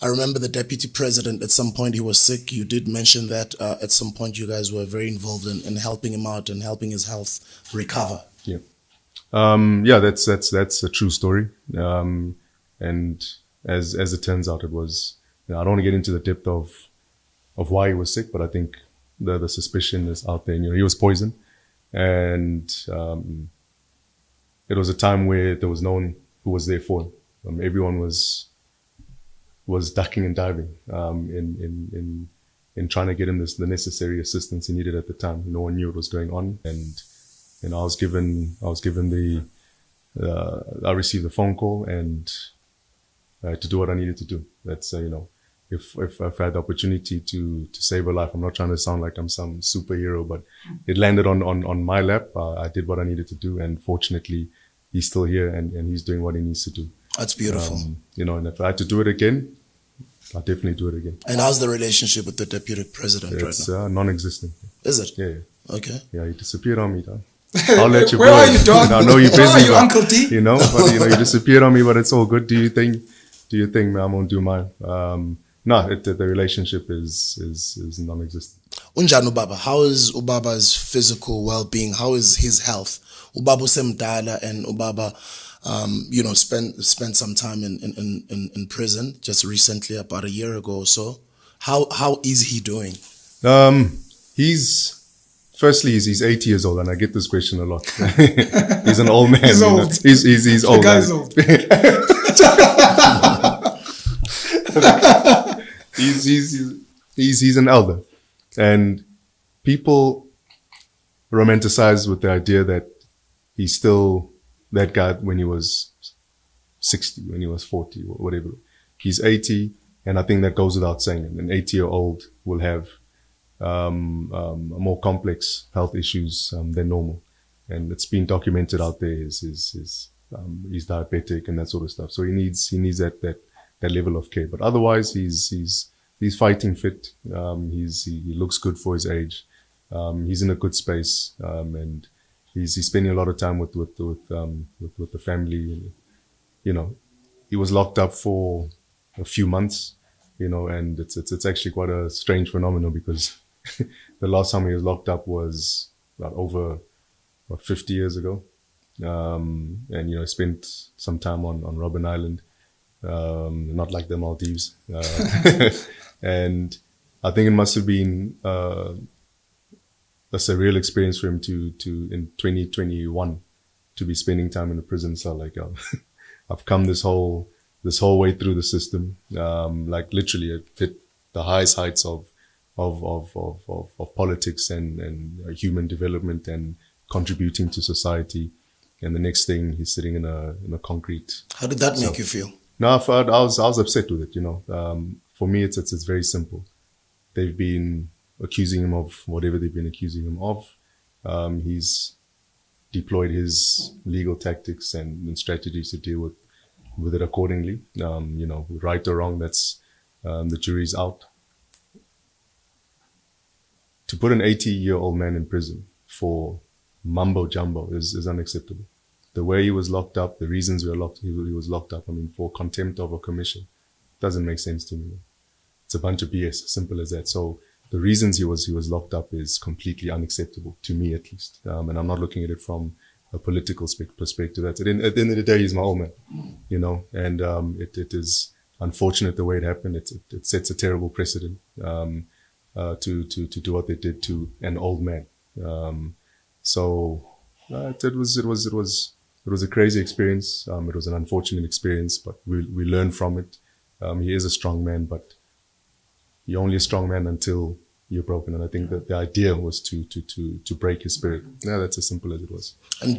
I remember the deputy president, at some point he was sick. You did mention that at some point you guys were very involved in helping him out and helping his health recover. Yeah. Yeah, that's a true story. And as it turns out, it was, I don't want to get into the depth of why he was sick, but I think the suspicion is out there. He was poisoned, and it was a time where there was no one who was there for him. Everyone was ducking and diving in trying to get him the necessary assistance he needed at the time. No one knew what was going on, and I received a phone call, and I had to do what I needed to do. That's if I've had the opportunity to save a life, I'm not trying to sound like I'm some superhero, but it landed on my lap. I did what I needed to do, and fortunately, he's still here and he's doing what he needs to do. That's beautiful. And if I had to do it again, I'll definitely do it again. And how's the relationship with the deputy president right now? It's non-existent. Is it? Yeah. Okay. Yeah, he disappeared on me, dog. I'll let you Where go. are you, dog? I know you're busy. Where are you, Uncle D? But you disappeared on me, but it's all good. Do you think, man, I'm gonna do mine? No, the relationship is non-existent. Unjani ubaba? How is ubaba's physical well-being? How is his health? Ubaba usemdala, and ubaba, spent some time in prison just recently, about a year ago or so. How is he doing? He's 80 years old, and I get this question a lot. He's an old man. He's old. He's old. The guy's old. He's an elder, and people romanticize with the idea that he's still that guy when he was 60, when he was 40, whatever. He's 80, and I think that goes without saying. An 80-year-old will have more complex health issues than normal, and it's been documented out there. He's diabetic and that sort of stuff. So he needs that level of care. But otherwise, he's fighting fit. He looks good for his age. He's in a good space, and he's spending a lot of time with the family. He was locked up for a few months, and it's actually quite a strange phenomenon, because the last time he was locked up was over 50 years ago. And spent some time on Robben Island, not like the Maldives. And I think it must have been a surreal experience for him to in 2021 to be spending time in a prison cell. Like, I've come this whole way through the system. Like literally it hit the highest heights of politics and human development and contributing to society. And the next thing, he's sitting in a concrete. How did that make you feel? No, I was upset with it. For me, it's very simple. They've been accusing him of whatever they've been accusing him of. He's deployed his legal tactics and strategies to deal with it accordingly. Right or wrong, that's the jury's out. To put an 80-year-old man in prison for mumbo jumbo is unacceptable. The way he was locked up, the reasons he was locked up, for contempt of a commission, doesn't make sense to me. It's a bunch of BS, simple as that. So the reasons he was locked up is completely unacceptable, to me at least. And I'm not looking at it from a political perspective. At the end of the day, he's my old man, and it is unfortunate the way it happened. It sets a terrible precedent to do what they did to an old man. It was a crazy experience. It was an unfortunate experience, but we learned from it. He is a strong man, but you're only a strong man until you're broken. And I think that the idea was to break his spirit. Yeah, that's as simple as it was. And